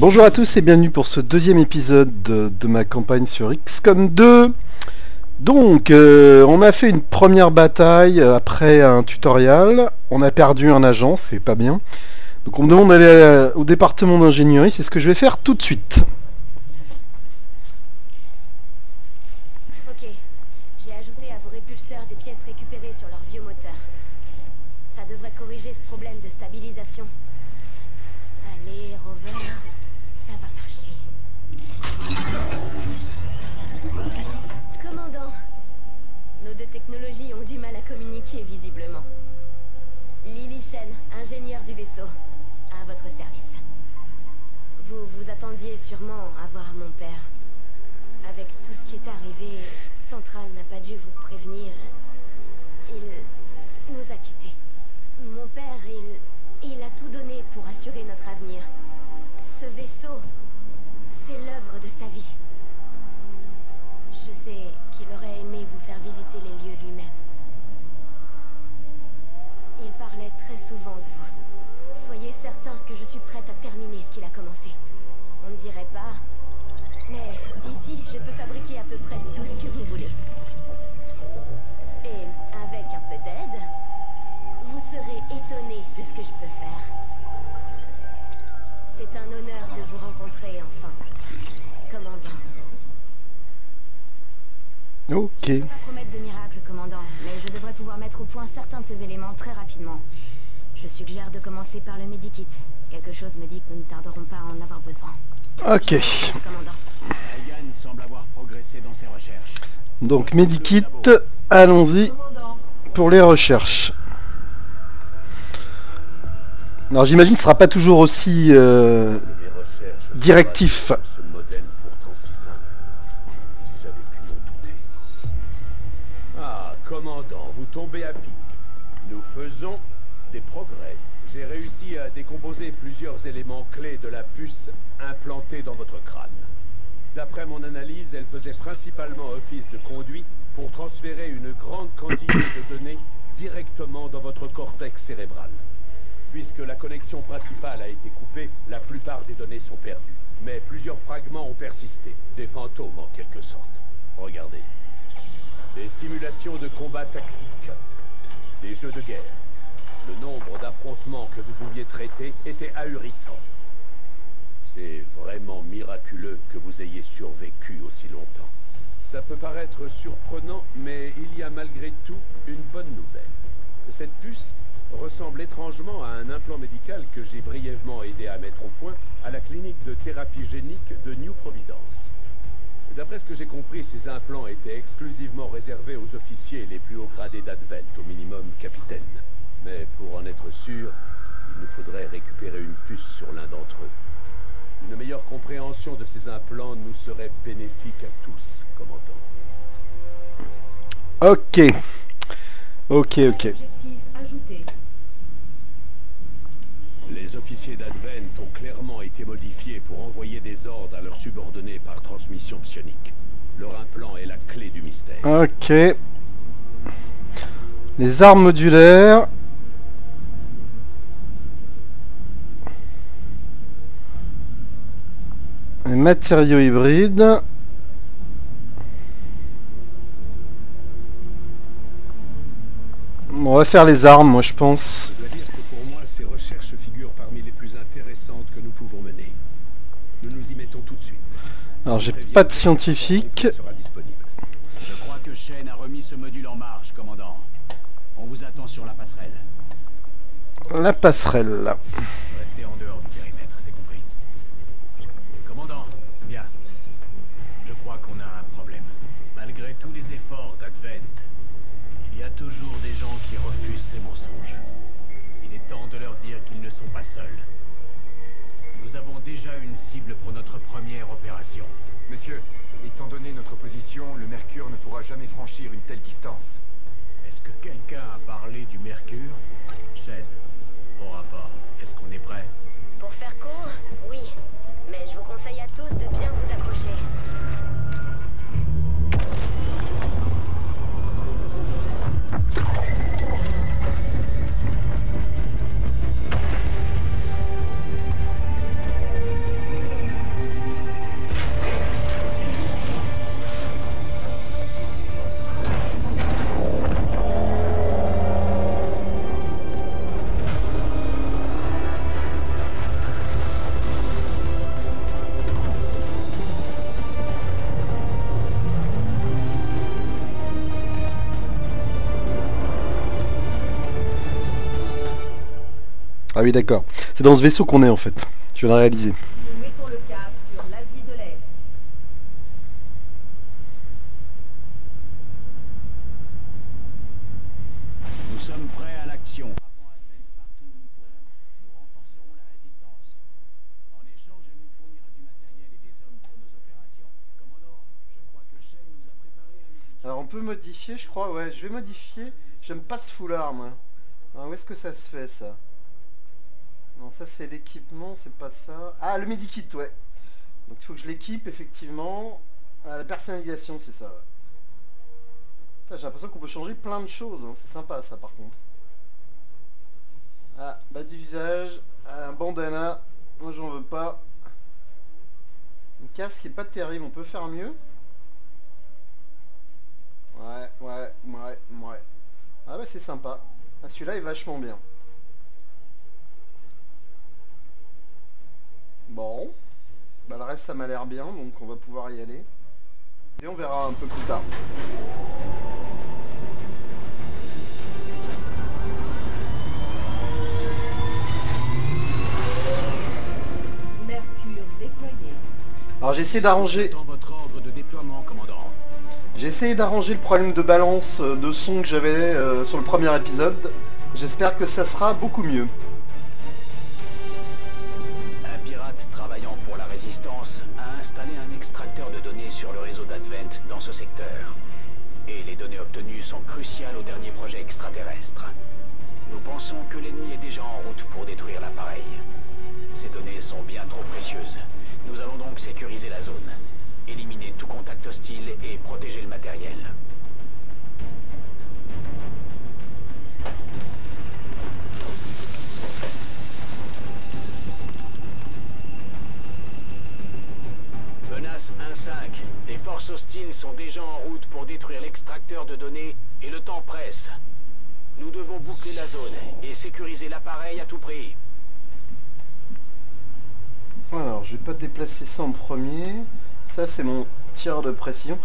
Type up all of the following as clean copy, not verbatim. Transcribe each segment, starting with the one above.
Bonjour à tous et bienvenue pour ce deuxième épisode de ma campagne sur XCOM 2. Donc, on a fait une première bataille après un tutoriel. On a perdu un agent, c'est pas bien. Donc on me demande d'aller au département d'ingénierie, c'est ce que je vais faire tout de suite. Ok, j'ai ajouté à vos répulseurs des pièces récupérées sur leur vieux moteur. Ça devrait corriger ce problème de stabilisation. Allez, Rover, ça va marcher. Commandant, nos deux technologies ont du mal à communiquer visiblement. Lily Shen, ingénieur du vaisseau, à votre service. Vous vous attendiez sûrement à voir mon père. Avec tout ce qui est arrivé, Central n'a pas dû vous prévenir. Il nous a quittés. Mon père, il a tout donné pour assurer notre avenir. Ce vaisseau, c'est l'œuvre de sa vie. Je sais qu'il aurait aimé vous faire visiter les lieux lui-même. Il parlait très souvent de vous. Soyez certain que je suis prête à terminer ce qu'il a commencé. On ne dirait pas, mais d'ici, je peux fabriquer à peu près tout ce que vous voulez. Et avec un peu d'aide, vous serez étonné de ce que je peux faire. C'est un honneur de vous rencontrer enfin, commandant. Ok. Je ne peux pas promettre de miracle, commandant, mais je devrais pouvoir mettre au point certains de ces éléments très rapidement. Je suggère de commencer par le Medikit. Quelque chose me dit que nous ne tarderons pas à en avoir besoin. Ok. Commandant. Ryan semble avoir progressé dans ses recherches. Donc Medikit, allons-y pour les recherches. Alors j'imagine que ce sera pas toujours aussi directif. Ce modèle pourtant si simple. Si j'avais pu m'en douter. Ah, commandant, vous tombez à pic. Nous faisons des progrès. J'ai réussi à décomposer plusieurs éléments clés de la puce implantée dans votre crâne. D'après mon analyse, elle faisait principalement office de conduit pour transférer une grande quantité de données directement dans votre cortex cérébral. Puisque la connexion principale a été coupée, la plupart des données sont perdues. Mais plusieurs fragments ont persisté, des fantômes en quelque sorte. Regardez. Des simulations de combat tactique, des jeux de guerre. Le nombre d'affrontements que vous pouviez traiter était ahurissant. C'est vraiment miraculeux que vous ayez survécu aussi longtemps. Ça peut paraître surprenant, mais il y a malgré tout une bonne nouvelle. Cette puce ressemble étrangement à un implant médical que j'ai brièvement aidé à mettre au point à la clinique de thérapie génique de New Providence. D'après ce que j'ai compris, ces implants étaient exclusivement réservés aux officiers les plus hauts gradés d'Advent, au minimum capitaine. Mais pour en être sûr, il nous faudrait récupérer une puce sur l'un d'entre eux. Une meilleure compréhension de ces implants nous serait bénéfique à tous, commandant. Ok. Ok. Les officiers d'Advent ont clairement été modifiés pour envoyer des ordres à leurs subordonnés par transmission psionique. Leur implant est la clé du mystère. Ok. Les armes modulaires. Les matériaux hybrides. On va faire les armes, moi je pense. Je dois dire que pour moi, ces recherches figurent parmi les plus intéressantes que nous pouvons mener. Nous nous y mettons tout de suite. Alors j'ai pas de scientifique. Sera disponible. Je crois que Shen a remis ce module en marche, commandant. On vous attend sur la passerelle. La passerelle. Restez en dehors du périmètre, c'est compris. Commandant, bien. Je crois qu'on a un problème. Malgré tous les efforts d'Advent, il y a toujours des gens qui refusent ces mensonges. Il est temps de leur dire qu'ils ne sont pas seuls. Nous avons déjà une cible pour notre première opération. Monsieur, étant donné notre position, le Mercure ne pourra jamais franchir une telle distance. Est-ce que quelqu'un a parlé du Mercure? Shen, au rapport, est-ce qu'on est prêt? Pour faire court, oui. Mais je vous conseille à tous de bien vous accrocher. Ah oui, d'accord. C'est dans ce vaisseau qu'on est en fait. Je viens de réaliser. Nous mettons le cap sur l'Asie de l'Est. Nous sommes prêts à l'action. Avant Advent partout où nous pourrons, nous renforcerons la résistance. En échange, elle nous fournira du matériel et des hommes pour nos opérations. Commandant, je crois que Shen nous a préparé un médicament. Alors on peut modifier, je crois. Ouais, je vais modifier. J'aime pas ce foulard, moi. Alors, où est-ce que ça se fait, ça? Non, ça c'est l'équipement, c'est pas ça. Ah, le medikit, ouais. Donc il faut que je l'équipe, effectivement. Ah, la personnalisation, c'est ça. Ouais. J'ai l'impression qu'on peut changer plein de choses. Hein. C'est sympa, ça, par contre. Ah, bas d'usage. Ah, un bandana. Moi, j'en veux pas. Un casque qui est pas terrible. On peut faire mieux. Ouais. Ah bah c'est sympa. Ah, celui-là est vachement bien. Bon, bah le reste ça m'a l'air bien, donc on va pouvoir y aller. Et on verra un peu plus tard. Mercure déployé. Alors j'ai essayé d'arranger... J'attends votre ordre de déploiement, commandant. J'ai essayé d'arranger le problème de balance de son que j'avais sur le premier épisode. J'espère que ça sera beaucoup mieux. Un pirate travaillant pour la résistance a installé un extracteur de données sur le réseau d'Advent dans ce secteur. Et les données obtenues sont cruciales au dernier projet extraterrestre. Nous pensons que l'ennemi est déjà en route pour détruire l'appareil. Ces données sont bien trop précieuses. Nous allons donc sécuriser la zone, éliminer tout contact hostile et protéger le matériel. Menace 1-5. Les forces hostiles sont déjà en route pour détruire l'extracteur de données et le temps presse. Nous devons boucler la zone et sécuriser l'appareil à tout prix. Alors je vais pas déplacer ça en premier. Ça c'est mon tir de précision.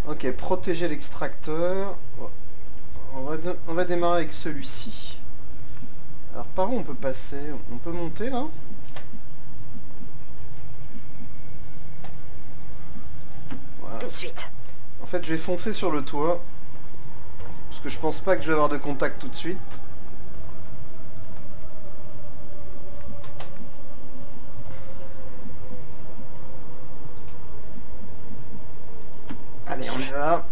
Ok, protéger l'extracteur. On va démarrer avec celui-ci. Alors par où on peut passer? On peut monter là? Voilà. Tout de suite. En fait je vais foncer sur le toit. Parce que je pense pas que je vais avoir de contact tout de suite. Allez, on y va.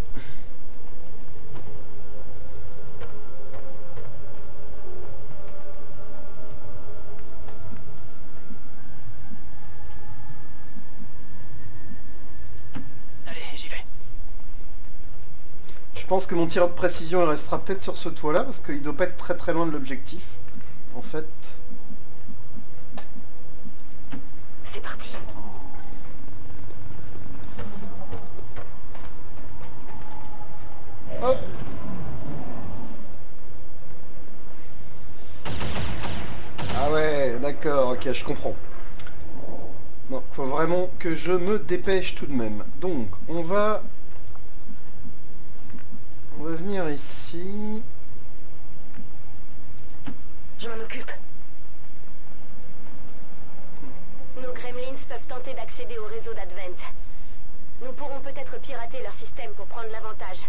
Allez, j'y vais. Je pense que mon tir de précision il restera peut-être sur ce toit là parce qu'il doit pas être très très loin de l'objectif en fait. C'est parti. Hop. Ah ouais, d'accord, ok, je comprends. Non, faut vraiment que je me dépêche tout de même. Donc, on va venir ici. Je m'en occupe. Nos gremlins peuvent tenter d'accéder au réseau d'Advent. Nous pourrons peut-être pirater leur système pour prendre l'avantage.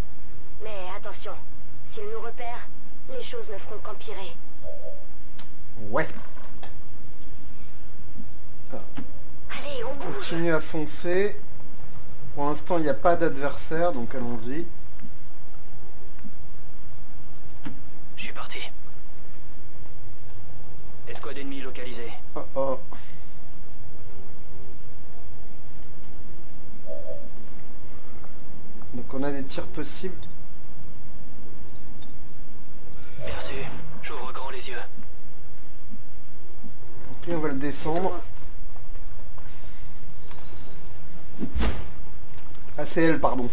Mais attention, s'ils nous repèrent, les choses ne feront qu'empirer. Ouais. Allez, on bouge. Continue à foncer. Pour l'instant, il n'y a pas d'adversaire, donc allons-y. Je suis parti. Escouade ennemie localisée. Oh oh. Donc on a des tirs possibles. Merci. J'ouvre grand les yeux. Donc lui on va le descendre. Ah c'est elle, pardon.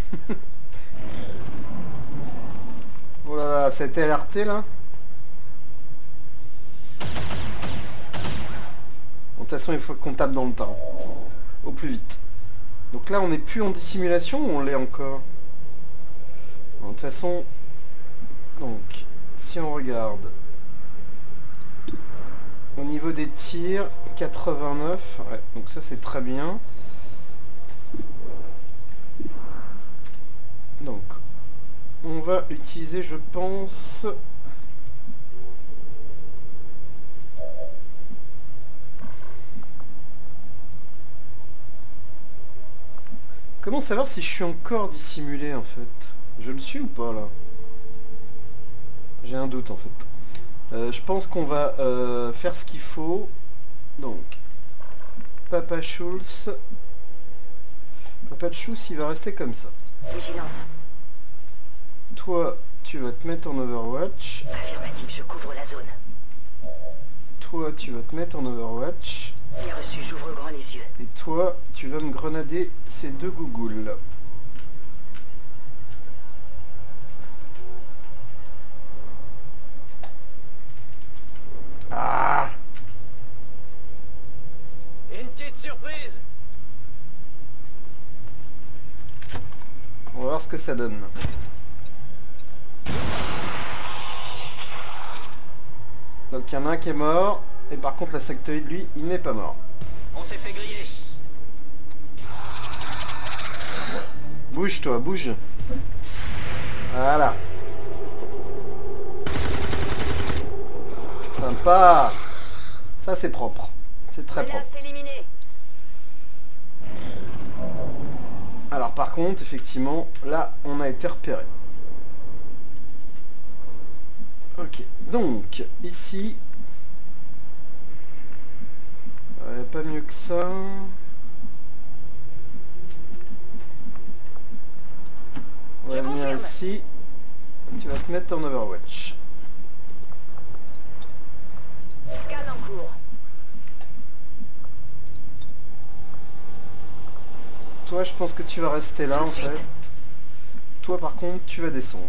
Oh là là, ça a été alerté là. Bon, de toute façon il faut qu'on tape dans le temps. Au plus vite. Donc là on n'est plus en dissimulation ou on l'est encore? Bon, de toute façon, donc si on regarde, Au niveau des tirs, 89. Ouais, donc ça c'est très bien. Donc, on va utiliser, je pense... Comment savoir si je suis encore dissimulé en fait? Je le suis ou pas là? J'ai un doute en fait. Je pense qu'on va faire ce qu'il faut. Donc, Papa Schultz. Papa Schultz, il va rester comme ça. Vigilance. Toi, tu vas te mettre en Overwatch. Affirmatif, je couvre la zone. Toi, tu vas te mettre en Overwatch. Bien reçu, j'ouvre grand les yeux. Et toi, tu vas me grenader ces deux gougoules. Ah! Une petite surprise. On va voir ce que ça donne. Donc il y en a un qui est mort. Et par contre la sectoïde, lui, il n'est pas mort. On s'est fait griller. Bouge toi, bouge. Voilà. Sympa. Ça c'est propre. C'est très propre. Menace éliminée. Alors par contre, effectivement, là, on a été repéré. Ok. Donc, ici... pas mieux que ça. On va venir ici. Tu vas te mettre en Overwatch. Scan en cours. Toi, je pense que tu vas rester là en fait. Toi, par contre, tu vas descendre.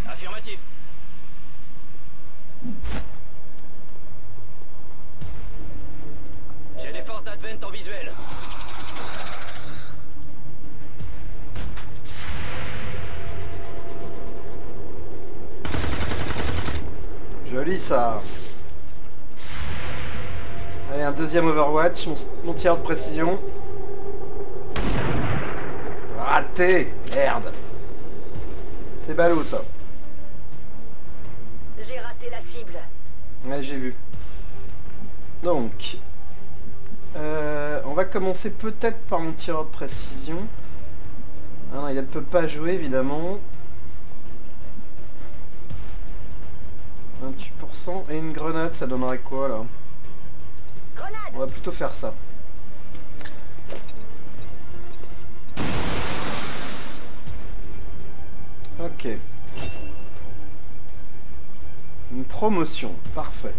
Affirmatif. J'ai des forces d'Advent en visuel. Joli ça. Allez, un deuxième Overwatch, mon tir de précision. Raté. Merde. C'est ballot ça. J'ai raté la cible. Ouais, j'ai vu. Donc, on va commencer peut-être par mon tireur de précision. Ah non, il ne peut pas jouer évidemment. 28%. Et une grenade, ça donnerait quoi là? Grenade. On va plutôt faire ça. Ok. Une promotion, parfait.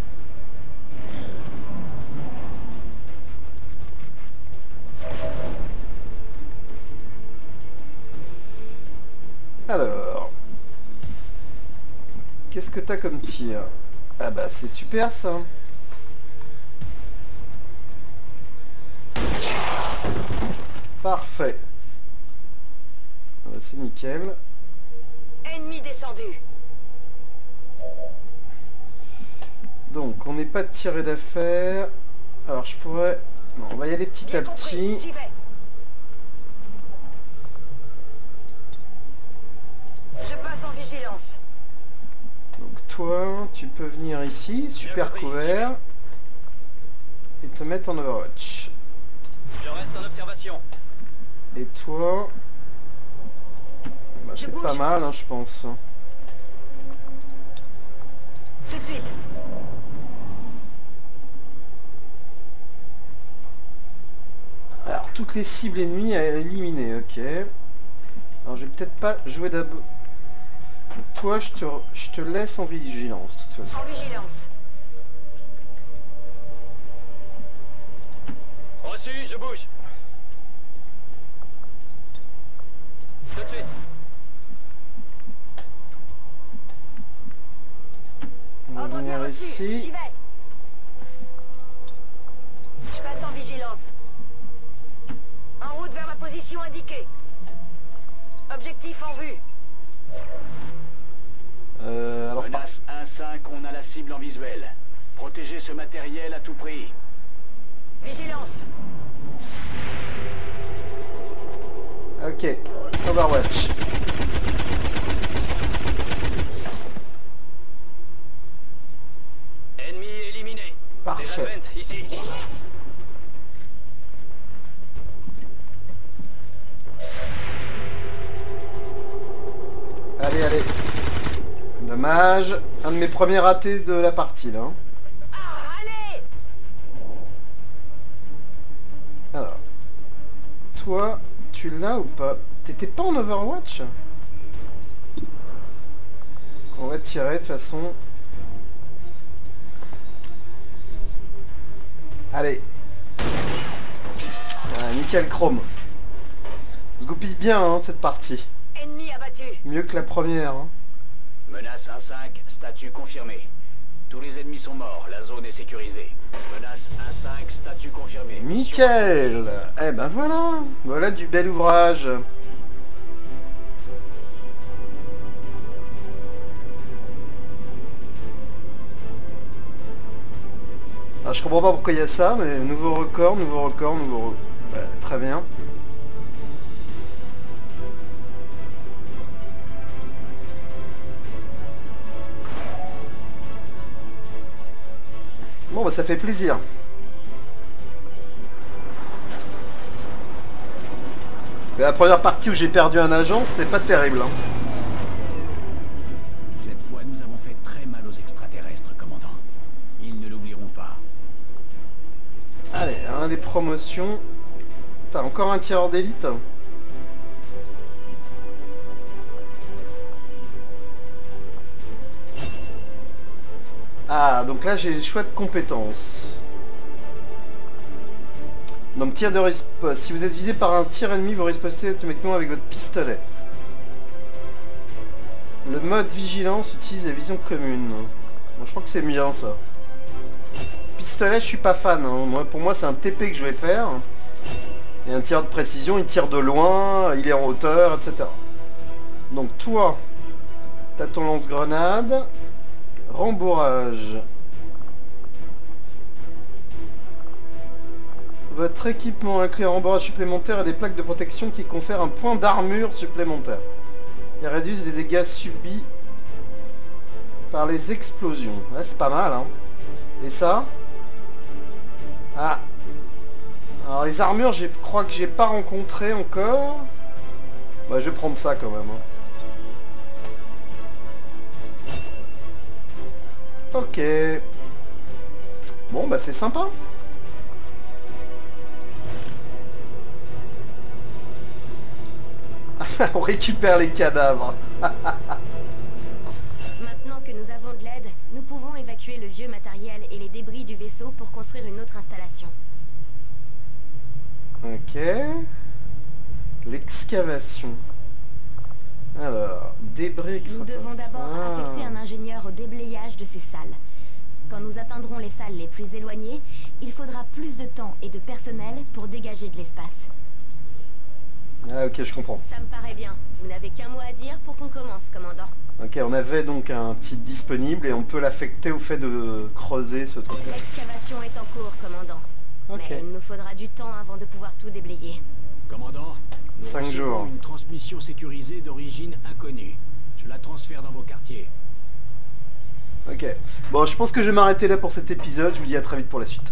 Alors, qu'est-ce que t'as comme tir? Ah bah c'est super ça. Parfait. Ah bah, c'est nickel. Ennemi descendu. Donc on n'est pas tiré d'affaire. Alors je pourrais... Non, on va y aller petit Bien à compris, petit. j'y vais. Je passe en vigilance. Donc toi, tu peux venir ici, super couvert, et te mettre en Overwatch. Je reste en observation. Et toi, bah, c'est pas mal, hein, je pense. Tout de suite. Alors toutes les cibles ennemies à éliminer, ok. Alors je vais peut-être pas jouer d'abord. Toi, je te laisse en vigilance, de toute façon. En vigilance. Reçu, je bouge. Tout de suite. On va Ordre bien venir reçu. ici. J'y vais. Je passe en vigilance. En route vers ma position indiquée. Objectif en vue. Alors, Menace 1-5, on a la cible en visuel. Protégez ce matériel à tout prix. Vigilance. ok. Overwatch. Ennemi éliminé. Parfait. Des Advent, ici. Allez, allez. Dommage. Un de mes premiers ratés de la partie, là. Hein. Ah, allez. Alors. Toi, tu l'as ou pas? T'étais pas en Overwatch? On va tirer de toute façon. Allez. Ah, nickel chrome. Ça se goupille bien hein, cette partie. Ennemi abattu. Mieux que la première. Hein. Menace 1-5, statut confirmé. Tous les ennemis sont morts, la zone est sécurisée. Menace 1-5, statut confirmé. Nickel. Eh ben voilà. Voilà du bel ouvrage. Alors, je comprends pas pourquoi il y a ça, mais nouveau record, nouveau record, nouveau record. Ouais, très bien. Bon, bah ça fait plaisir. La première partie où j'ai perdu un agent, c'était pas terrible. Hein. Cette fois, nous avons fait très mal aux extraterrestres, commandant. Ils ne l'oublieront pas. Allez, un des promotions. T'as encore un tireur d'élite. Ah, donc là j'ai le choix de compétences. Donc tir de riposte. Si vous êtes visé par un tir ennemi, vous rispostez automatiquement avec votre pistolet. Le mode vigilance utilise la vision commune. Bon, je crois que c'est bien ça. Pistolet, je suis pas fan. Hein. Moi, pour moi, c'est un TP que je vais faire. Et un tir de précision, il tire de loin, il est en hauteur, etc. Donc toi, t'as ton lance-grenade. Rembourrage. Votre équipement inclut un rembourrage supplémentaire et des plaques de protection qui confèrent un point d'armure supplémentaire. Et réduisent les dégâts subis par les explosions. Ouais, c'est pas mal, hein. Et ça? Ah. Alors les armures, je crois que j'ai pas rencontré encore. Bah, je vais prendre ça quand même. Hein. Ok. Bon, bah c'est sympa. On récupère les cadavres. Maintenant que nous avons de l'aide, nous pouvons évacuer le vieux matériel et les débris du vaisseau pour construire une autre installation. Ok. L'excavation. Alors, débris Nous extraterrestres. devons d'abord affecter un ingénieur au déblayage de ces salles. Quand nous atteindrons les salles les plus éloignées, il faudra plus de temps et de personnel pour dégager de l'espace. Ah ok, je comprends. Ça me paraît bien. Vous n'avez qu'un mot à dire pour qu'on commence, commandant. Ok, on avait donc un type disponible et on peut l'affecter au fait de creuser ce truc-là. L'excavation est en cours, commandant. Ok. Mais il nous faudra du temps avant de pouvoir tout déblayer. Commandant, nous 5 recevons jours. une transmission sécurisée d'origine inconnue. Je la transfère dans vos quartiers. Ok. Bon, je pense que je vais m'arrêter là pour cet épisode. Je vous dis à très vite pour la suite.